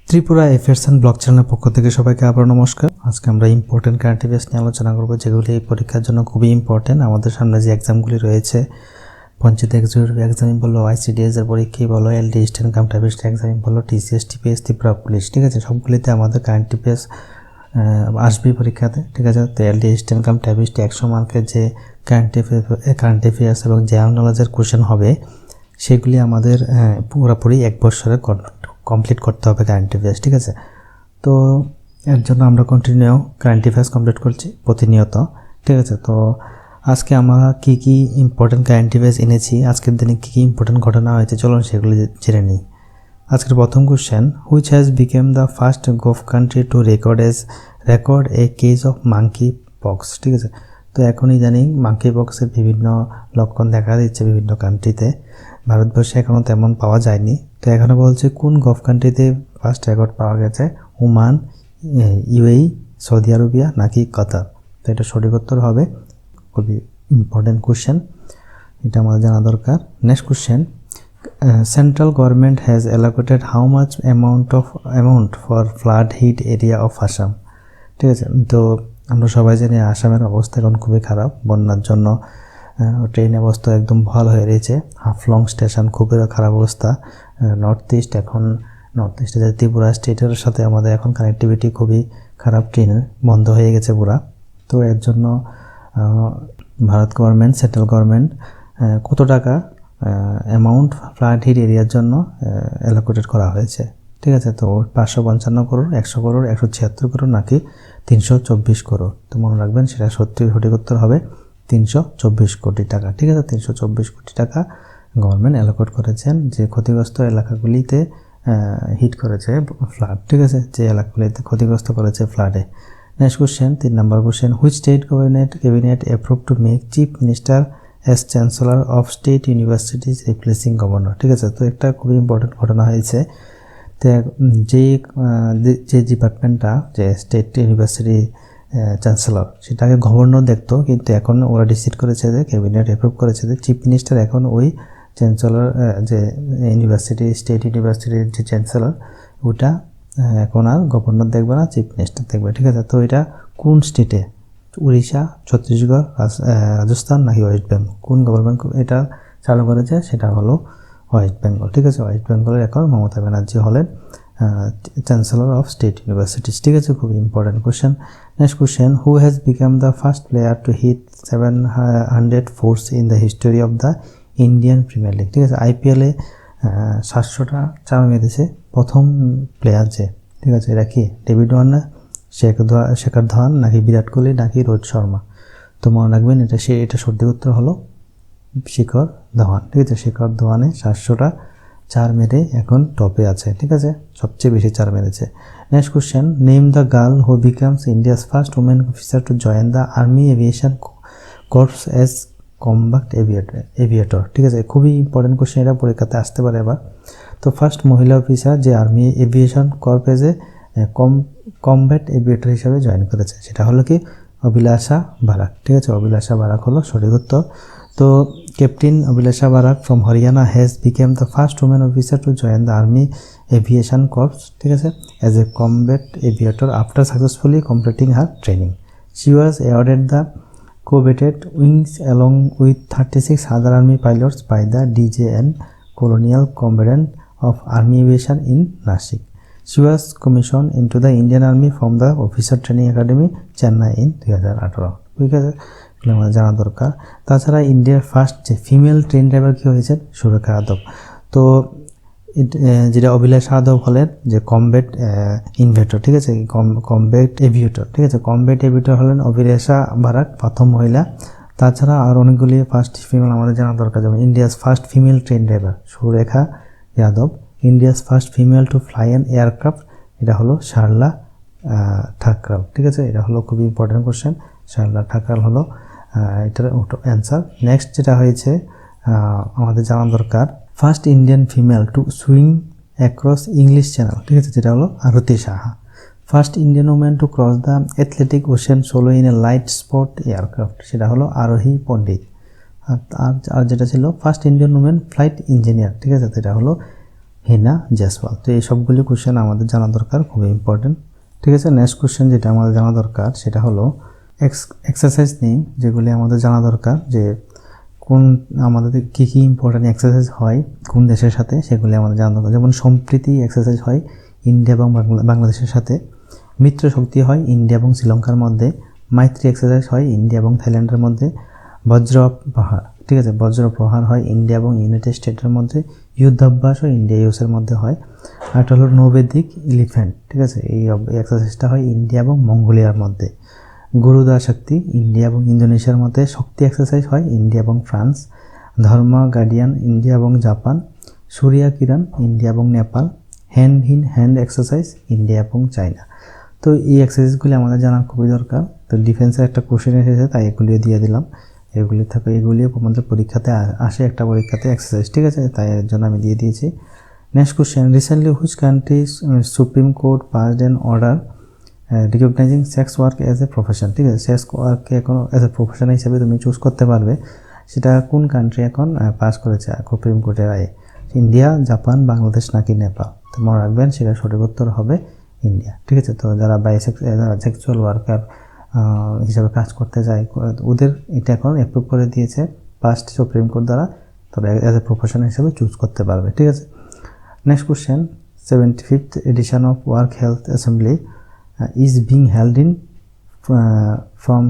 Tripura affairs and blog চ্যানেলের পক্ষ থেকে সবাইকে আবার নমস্কার। আজকে আমরা ইম্পর্টেন্ট কারেন্ট অ্যাফেয়ার্স নিয়ে আলোচনা করব, যেগুলি এই পরীক্ষার জন্য খুবই ইম্পর্টেন্ট। আমাদের সামনে যে এক্সামগুলি রয়েছে, পঞ্চায়েত এক্সামই বলো, ICDS এর পরীক্ষাই বলো, LD স্টেট ইনকাম ট্যাক্স এক্সামই বলো, TCS TPS ত্রিপুরা পুলিশ, ঠিক আছে, সবগুলিতে আমাদের কারেন্ট অ্যাফেয়ার্স আসবেই পরীক্ষাতে, ঠিক আছে। তো LD স্টেট ইনকাম ট্যাক্স 100 মার্কের যে কারেন্ট অ্যাফেয়ার্স এবং জেনারেল নলেজের কোশ্চেন হবে, সেগুলি আমাদের পুরোপুরি এক বছরে কমপ্লিট করতে হবে কারেন্ট অ্যাফেয়ার্স, ঠিক আছে। তো এর জন্য আমরা কন্টিনিউ কারেন্ট অ্যাফেয়ার্স কমপ্লিট করছি প্রতিনিয়ত, ঠিক আছে। তো আজকে আমরা কী কী ইম্পর্টেন্ট কারেন্ট অ্যাফেয়ার্স এনেছি, আজকের দিনে কী কী ইম্পর্টেন্ট ঘটনা হয়েছে, চলুন সেগুলি জেনে নিই। আজকের প্রথম question, which has became the first golf country to record A case of monkey pox, ঠিক আছে। তো এখনই জানি মাঙ্কি পক্সের বিভিন্ন লক্ষণ দেখা দিচ্ছে বিভিন্ন কান্ট্রিতে, ভারতবর্ষে এখনও তেমন পাওয়া যায়নি। তো এখানে বলছে কোন গলফ কান্ট্রিতে ফার্স্ট রেকর্ড পাওয়া গেছে, ওমান, UAE, সৌদি আরবিয়া নাকি কাতার। তো এটা সঠিক উত্তর হবে, খুবই ইম্পর্টেন্ট কোশ্চেন, এটা আমাদের জানা দরকার। Next question, central government has allocated how much amount for flood hit area of Assam, ঠিক আছে। তো আমরা সবাই জানি আসামের অবস্থা এখন খুবই খারাপ, বন্যার জন্য ট্রেন অবস্থা একদম ভালো হয়ে রয়েছে, হাফলং স্টেশন খুবই খারাপ অবস্থা। নর্থ ইস্টে যে ত্রিপুরা স্টেটের সাথে আমাদের এখন কানেক্টিভিটি খুবই খারাপ, ট্রেন বন্ধ হয়ে গেছে পুরা। তো এর জন্য ভারত গভর্নমেন্ট, সেন্ট্রাল গভর্নমেন্ট কত টাকা অ্যামাউন্ট ফ্লাড হিট এরিয়ার জন্য অ্যালোকেটেড করা হয়েছে, ঠিক আছে। তো 555 করোড়, 100 করোড়, 176 করোড় নাকি 324 করোড়। তো মনে রাখবেন সেটা সঠিক উত্তর হবে 324 কোটি টাকা, ঠিক আছে। 324 কোটি টাকা গভর্নমেন্ট অ্যালোকেট করেছেন যে ক্ষতিগ্রস্ত এলাকাগুলিতে হিট করেছে ফ্লাড, ঠিক আছে, যে এলাকাগুলিতে ক্ষতিগ্রস্ত করেছে ফ্লাডে। নেক্সট কোশ্চেন, 3 নম্বর question, which state cabinet approve to make chief minister as chancellor of state universities replacing governor, ঠিক আছে। তো একটা খুবই ইম্পর্টেন্ট ঘটনা হয়েছে। তো যে ডিপার্টমেন্টটা, যে স্টেট ইউনিভার্সিটি চ্যান্সেলর, সেটাকে গভর্নর দেখতো, কিন্তু এখন ওরা ডিসাইড করেছে যে ক্যাবিনেট অ্যাপ্রুভ করেছে যে চিফ মিনিস্টার এখন ওই চ্যান্সেলর, যে স্টেট ইউনিভার্সিটির যে চ্যান্সেলর, ওটা এখন আর গভর্নর দেখবে না, চিফ মিনিস্টার দেখবে, ঠিক আছে। তো এটা কোন স্টেটে, উড়িষ্যা, ছত্তিশগড়, রাজস্থান নাকি ওয়েস্ট বেঙ্গল, কোন গভর্নমেন্ট এটা চালু করেছে, সেটা হলো ওয়েস্ট বেঙ্গল, ঠিক আছে। ওয়েস্ট বেঙ্গলের এখন মমতা ব্যানার্জি হলেন চ্যান্সেলর অফ স্টেট ইউনিভার্সিটিজ, ঠিক আছে, খুব important question. Next question, who has become the first player to hit 700 fours in the history of the Indian Premier League, ঠিক আছে। IPL-এ 700টা চার মেরেছে প্রথম প্লেয়ার যে, ঠিক আছে। এটা কি ডেভিড ওয়ার্নার, শেখর ধাওয়ান নাকি বিরাট কোহলি নাকি রোহিত শর্মা। তো মনে রাখবেন এটা সঠিক উত্তর হলো শিখর ধাওয়ান, ঠিক আছে। শিখর ধাওয়ানে 700টা চার মেরে এখন টপে আছে, ঠিক আছে, সবচেয়ে বেশি চার মেরেছে। Next question, name the girl who becomes India's first women officer to join the army aviation corps as combat aviator, ঠিক আছে। খুবই ইম্পর্টেন্ট কোশ্চেন, এটা পরীক্ষাতে আসতে পারে আবার। তো ফার্স্ট মহিলা অফিসার যে আর্মি এভিয়েশন কর্পসে কম্ব্যাট এভিয়েটর হিসাবে জয়েন করেছে, সেটা হলো কি অভিলাষা বারাক, ঠিক আছে। অভিলাষা বারাক হলো সঠিক উত্তর। তো captain অভিলাষা Barack from Haryana has became the first women officer to join the army aviation corps, ঠিক আছে, as a combat aviator after successfully completing her training. She was awarded the coveted wings along with 36 other army pilots by the DJN Colonial Commandant of Army Aviation in Nashik. She was commissioned into the Indian Army from the Officer Training Academy, Chennai in 2018, ঠিক আছে, আমাদের জানা দরকার। তাছাড়া ইন্ডিয়ার first যে female train driver কী হয়েছেন, সুরেখা যাদব। তো যেটা অভিলাষা যাদব হলেন যে কমব্যাট ইনভেটর, ঠিক আছে, কমব্যাট এভিয়েটর, ঠিক আছে। কমব্যাট এভিয়েটর হলেন অভিলাষা বারাক, প্রথম মহিলা। তাছাড়া আর অনেকগুলি ফার্স্ট ফিমেল আমাদের জানা দরকার, যেমন India's first female train driver Surekha Yadav, India's first female to fly an aircraft, এটা হলো শার্লা ঠাকরাল, ঠিক আছে। এটা হলো খুবই ইম্পর্টেন্ট কোশ্চেন, শার্লা ঠাকরাল হলো এটার অ্যান্সার। নেক্সট যেটা হয়েছে আমাদের জানা দরকার, first Indian female to swim across English Channel, ঠিক আছে, যেটা হলো Arati Saha. First Indian woman to cross the Atlantic ocean solo in a light sport aircraft, সেটা হলো আরোহী পণ্ডিত। আর যেটা ছিল first Indian women flight engineer, ঠিক আছে, সেটা হলো হিনা জয়সওয়াল। তো এই সবগুলি কোশ্চেন আমাদের জানা দরকার, খুবই ইম্পর্টেন্ট। ঠিক আছে, নেক্সট কোশ্চেন যেটা আমাদের জানা দরকার সেটা হলো এক্সারসাইজ নেই, যেগুলি আমাদের জানা দরকার যে কোন আমাদের কী কী ইম্পর্টেন্ট এক্সারসাইজ হয় কোন দেশের সাথে, সেগুলি আমাদের জানা দরকার। যেমন সম্প্রীতি এক্সারসাইজ হয় ইন্ডিয়া এবং বাংলাদেশের সাথে, মিত্র শক্তি হয় ইন্ডিয়া এবং শ্রীলঙ্কার মধ্যে, মাইত্রী এক্সারসাইজ হয় ইন্ডিয়া এবং থাইল্যান্ডের মধ্যে, বজ্র প্রহার, ঠিক আছে, বজ্র প্রহার হয় ইন্ডিয়া এবং ইউনাইটেড স্টেটের মধ্যে, যুদ্ধাভ্যাস হয় ইন্ডিয়া ইউএসের মধ্যে হয়। আর একটা হলো নৈবেদিক এলিফ্যান্ট, ঠিক আছে, এই এক্সারসাইজটা হয় ইন্ডিয়া এবং মঙ্গোলিয়ার মধ্যে। গুরুদা শক্তি ইন্ডিয়া এবং ইন্দোনেশিয়ার মধ্যে, শক্তি এক্সারসাইজ হয় ইন্ডিয়া এবং ফ্রান্স, ধর্ম গার্ডিয়ান ইন্ডিয়া এবং জাপান, সূর্য কিরণ ইন্ডিয়া এবং Nepal, hand in hand exercise India এবং চায়না। তো এই এক্সারসাইজগুলি আমাদের জানা খুবই দরকার। তো ডিফেন্সের একটা কোশ্চেন এসেছে তাই এগুলিও দিয়ে দিলাম, এগুলি থাকে, এগুলিও আমাদের পরীক্ষাতে আসে, একটা পরীক্ষাতে এক্সারসাইজ, ঠিক আছে, তাই এর জন্য আমি দিয়ে দিয়েছি। Next question, recently which country supreme court passed an order recognising sex work as a profession, ঠিক আছে, সেক্স ওয়ার্ককে এখন অ্যাজ এ প্রফেশন হিসেবে তুমি চুজ করতে পারবে, সেটা কোন কান্ট্রি এখন পাস করেছে সুপ্রিম কোর্টের রায়ে, ইন্ডিয়া, জাপান, বাংলাদেশ নাকি নেপাল? তো মনে রাখবেন সেটা সঠিক উত্তর হবে ইন্ডিয়া, ঠিক আছে। তো যারা যারা সেক্সুয়াল ওয়ার্কার হিসাবে কাজ করতে যায় ওদের এটা এখন অ্যাপ্রুভ করে দিয়েছে পাস্ট সুপ্রিম কোর্ট দ্বারা, তবে অ্যাজ এ প্রফেশন হিসেবে চুজ করতে পারবে, ঠিক আছে। Next question, 75th edition of work health assembly is being held in from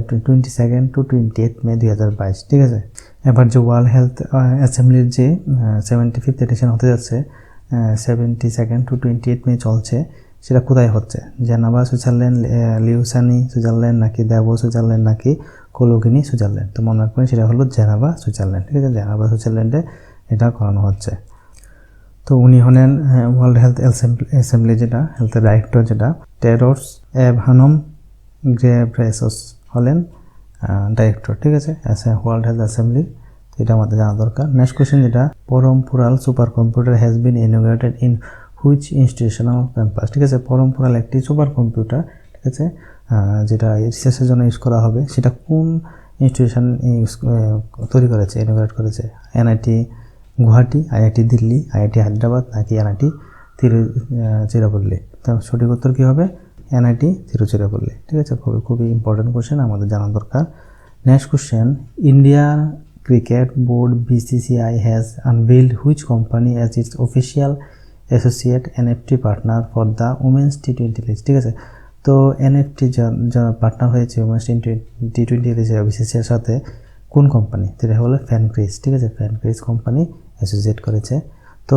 22nd to 28th May 2022, ঠিক আছে। এবার যে ওয়ার্ল্ড হেলথ অ্যাসেম্বলির যে 75th এডিশন হতে যাচ্ছে 22nd to 28th May চলছে, সেটা কোথায় হচ্ছে? জেনেভা সুইজারল্যান্ড, লিউসানি সুইজারল্যান্ড নাকি দ্যাভো সুইজারল্যান্ড নাকি কোলোগিনি সুইজারল্যান্ড? তো মনে রাখবেন সেটা হলো জেনেভা সুইজারল্যান্ড, ঠিক আছে, জেনেভা সুইজারল্যান্ডে এটা করানো হচ্ছে। তো উনি হলেন ওয়ার্ল্ড হেলথ অ্যাসেম্বলি যেটা হেলথের ডাইরেক্টর, যেটা টেড্রোস অ্যাধানম ঘেব্রেয়েসাস হলেন ডাইরেক্টর, ঠিক আছে, ওয়ার্ল্ড হেলথ অ্যাসেম্বলি। এটা আমাদের জানা দরকার। নেক্সট কোয়েশ্চেন, যেটা পরম্পরাল supercomputer has been inaugurated in which institutional campus, ঠিক আছে, পরম্পরাল একটি সুপার কম্পিউটার, ঠিক আছে, যেটা রিসার্চের জন্য ইউজ করা হবে, সেটা কোন ইনস্টিটিউশন তৈরি করেছে, ইনোগ্রেট করেছে? NIT Guwahati, IIT Delhi, IIT Hyderabad নাকি এনআইটি তিরুচিরাপল্লী? তার সঠিক উত্তর কী হবে? এনআইটি তিরুচিরাপল্লী, ঠিক আছে। খুবই ইম্পর্টেন্ট কোশ্চেন, আমাদের জানা দরকার। Next question, India cricket board BCCI has unveiled which company as its official associate NFT partner for the women's T20 league, ঠিক আছে। তো এনএফটি যারা পার্টনার হয়েছে উমেন্স T20 লিগে BCCIর সাথে কোন কোম্পানি? সেটা হলো ফ্যানক্রিজ, ঠিক আছে, ফ্যানক্রিজ কোম্পানি অ্যাসোসিয়েট করেছে। তো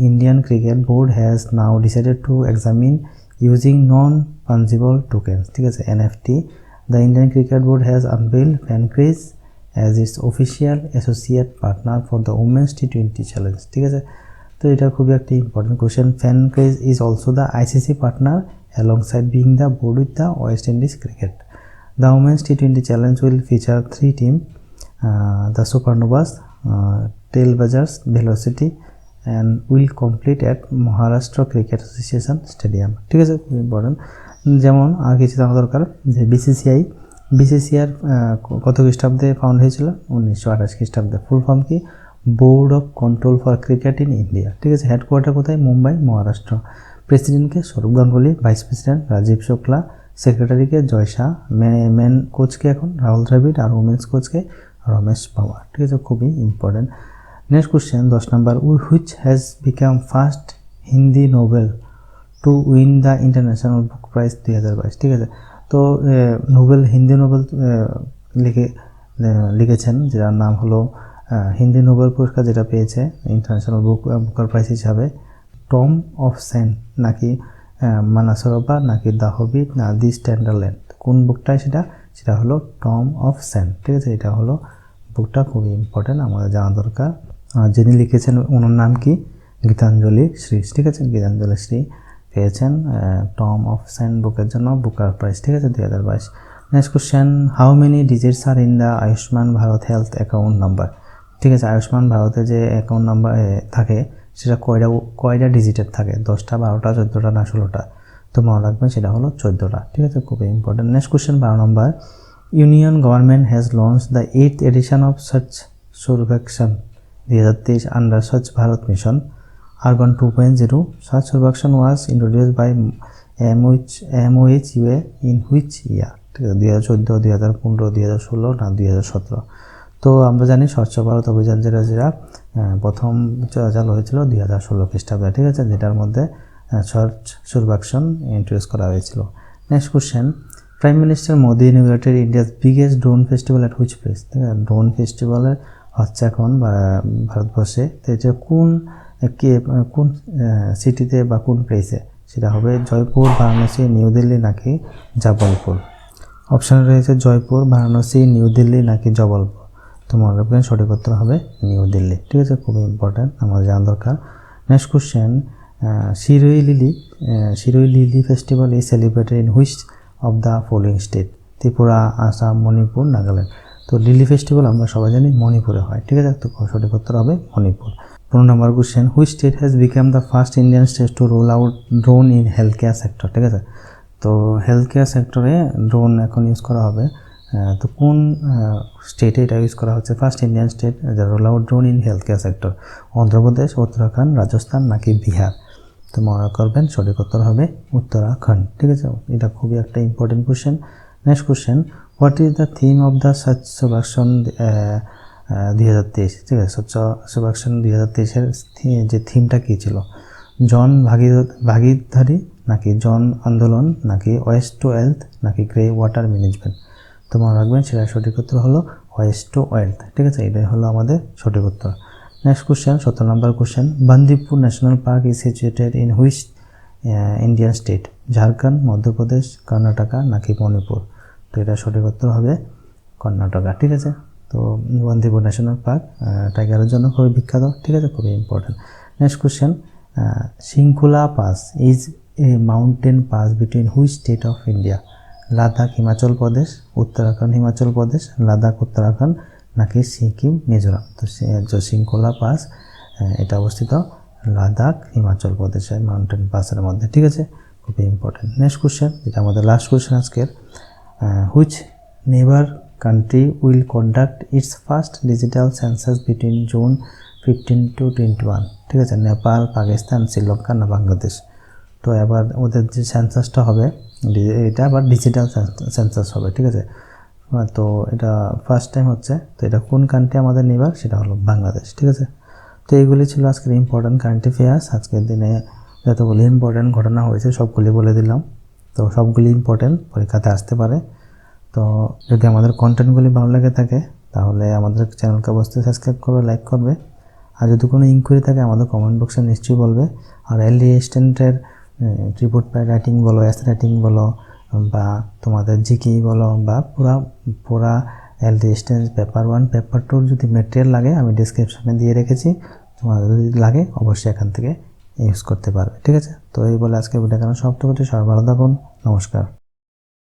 Indian cricket board has now decided to examine using non fungible tokens, ঠিক আছে, NFT। The Indian cricket board has unveiled FanCraze as its official associate partner for the women's T20 challenge, ঠিক আছে। তো এটা খুবই একটি important question. FanCraze is also the ICC partner alongside being the board with the West Indies cricket. The Women's T20 Challenge will feature 3 teams, the Supernovas, Trailblazers, Velocity, and will complete at Maharashtra Cricket Association Stadium, ঠিক আছে, খুব important. যেমন আর কিছু জানা দরকার যে BCCI কত খ্রিস্টাব্দে ফাউন্ড হয়েছিল? 1928 খ্রিস্টাব্দে। ফুল ফর্ম কি? Board of control for cricket in India, ঠিক আছে। হেডকোয়ার্টার কোথায়? মুম্বাই, মহারাষ্ট্র। প্রেসিডেন্টকে সৌরভ গাঙ্গুলি, ভাইস প্রেসিডেন্ট রাজীব শুক্লা, সেক্রেটারিকে জয় শাহ, মেন কোচকে এখন রাহুল দ্রাবিড়, আর উমেন্স কোচকে রমেশ পাওয়ার, ঠিক আছে, খুবই important. Next question 10 number, which has become first Hindi Nobel to win the international book prize 2022, ঠিক আছে। তো হিন্দি নোবেল লিখেছেন যার নাম হলো হিন্দি নোবেল পুরস্কার যেটা পেয়েছে ইন্টারন্যাশনাল বুকার প্রাইজ হিসাবে, টম অফ সেন নাকি মানাসরোভার নাকি দ্য হবিট না দি স্ট্যান্ডারল্যান্ড? কোন বুকটাই সেটা হলো টম অফ সেন, ঠিক আছে। এটা হলো বুকটা খুবই ইম্পর্টেন্ট, আমাদের জানা দরকার। যিনি লিখেছেন ওনার নাম কি? গীতাঞ্জলি শ্রী, ঠিক আছে, গীতাঞ্জলি শ্রী পেয়েছেন টম অফ সেন বুকের জন্য বুকার প্রাইজ, ঠিক আছে, 2022। Next question, how many digits are in the Ayushman Bharat health account number, ঠিক আছে। আয়ুষ্মান ভারতে যে অ্যাকাউন্ট নাম্বার থাকে সেটা কয়টা ডিজিটের থাকে? 10টা, 12টা, 14টা না 16টা? তো মনে রাখবেন সেটা হলো 14টা, ঠিক আছে, খুবই important. Next question 12 number, union government has launch the 8th edition of স্বচ্ছ সর্বেক্ষণ 2023 আন্ডার স্বচ্ছ Bharat mission. Argon 2.0 such surfaction was introduced by MOHUA in which year? ঠিক আছে 2014 2015 2016 না 2017। তো আমরা জানি স্বচ্ছ ভারত অভিযান যেটা প্রথম চালু হয়েছিল 2016 খ্রিস্টাব্দে, ঠিক আছে, যেটার মধ্যে সার্চ সার্ভাকশন ইন্ট্রোডিউস করা হয়েছিল। Next question, prime minister Modi ইনগ্রেটেড India's biggest drone festival at which place? ঠিক আছে, ড্রোন ফেস্টিভ্যালে হচ্ছে এখন ভারতবর্ষে, তো এটা কোন সিটিতে বা কোন প্লেসে? সেটা হবে জয়পুর, বারাণসী, নিউ দিল্লি নাকি জবলপুর। অপশানে রয়েছে জয়পুর, বারাণসী, নিউ দিল্লি নাকি জবলপুর। তো মনে রাখবেন সঠিক উত্তর হবে নিউ দিল্লি, ঠিক আছে, খুবই ইম্পর্ট্যান্ট, আমাদের জানা দরকার। Next question, শিরোই lily festival is celebrated in which of the following state? Tripura, Assam, Manipur, Nagaland. তো লিলি ফেস্টিভ্যাল আমরা সবাই জানি মণিপুরে হয়, ঠিক আছে, তো সঠিক উত্তর হবে মণিপুর। 15 নম্বর question, which state has become the first Indian state to roll out drone in health care sector? ঠিক আছে, তো হেলথ কেয়ার সেক্টরে ড্রোন এখন ইউজ করা হবে, তো কোন স্টেটে এটা ইউজ করা হচ্ছে? First Indian state roll out drone in health care sector, Andhra Pradesh, Uttarakhand, Rajasthan নাকি বিহার? তো মনে করবেন সঠিক উত্তর হবে উত্তরাখণ্ড, ঠিক আছে, এটা খুবই একটা important question. Next question, what is the theme of the স্বচ্ছ সার্ভাকশন 2023? ঠিক আছে, স্বচ্ছ সার্ভাকশন 2023-এর যে থিমটা কী ছিল? জন ভাগীদারি নাকি জন আন্দোলন নাকি ওয়েস্ট টু ওয়েলথ নাকি গ্রে ওয়াটার ম্যানেজমেন্ট? তো মনে রাখবেন সেটা সঠিক উত্তর হলো ওয়েস্ট টু ওয়েলথ, ঠিক আছে, এটাই হলো আমাদের সঠিক উত্তর। Next question, 17 number question, Bandipur national park is situated in which Indian state? Jharkhand, Madhya Pradesh, Karnataka নাকি মণিপুর? তো এটা সঠিক উত্তর হবে কর্ণাটকা, ঠিক আছে। তো বান্দিপুর ন্যাশনাল পার্ক টাইগারের জন্য খুবই বিখ্যাত, ঠিক আছে, খুবই ইম্পর্টেন্ট। নেক্সট কোশ্চেন, শৃঙ্খলা pass is a mountain pass between which state of India? Ladakh, Himachal Pradesh, Uttarakhand, Himachal Pradesh, Ladakh, Uttarakhand নাকি সিকিম, মিজোরাম? তো শৃঙ্খলা পাস এটা অবস্থিত লাদাখ, হিমাচল প্রদেশের মাউন্টেন পাসের মধ্যে, ঠিক আছে, খুবই ইম্পর্টেন্ট। নেক্সট কোশ্চেন, যেটা আমাদের লাস্ট কোশ্চেন আজকের, which neighbour country will conduct its first digital census between June 15 to 21? ঠিক আছে, নেপাল, পাকিস্তান, শ্রীলঙ্কা না বাংলাদেশ? তো এবার ওদের যে সেন্সাসটা হবে এটা আবার ডিজিটাল সেন্সাস হবে, ঠিক আছে, তো এটা ফার্স্ট টাইম হচ্ছে, তো এটা কোন কান্ট্রি আমাদের নেবার? সেটা হলো বাংলাদেশ, ঠিক আছে। তো এইগুলি ছিল আজকের ইম্পর্ট্যান্ট কারেন্ট অ্যাফেয়ার্স। আজকের দিনে যতগুলি ইম্পর্ট্যান্ট ঘটনা হয়েছে সবগুলি বলে দিলাম, তো সবগুলি ইম্পর্ট্যান্ট, পরীক্ষাতে আসতে পারে। তো যদি আমাদের কন্টেন্টগুলি ভালো লেগে থাকে তাহলে আমাদের চ্যানেলকে অবশ্যই সাবস্ক্রাইব করবে, লাইক করবে, আর যদি কোনো ইনকোয়ারি থাকে আমাদের কমেন্ট বক্সে নিশ্চয়ই বলবে। আর এলডি অ্যাসিস্ট্যান্টের রিপোর্ট রাইটিং বলো, এস রাইটিং বলো, বা তোমাদের জিকি বলো, বা পুরা এলডি অ্যাসিস্ট্যান্ট পেপার 1 পেপার 2 যদি ম্যাটেরিয়াল লাগে আমি ডিসক্রিপশনে দিয়ে রেখেছি, তোমাদের যদি লাগে অবশ্যই এখান থেকে ইউজ করতে পারবে, ঠিক আছে। তো এই বলে আজকে ভিডিও সমাপ্ত করছি। সবাই ভালো থাকুন, নমস্কার।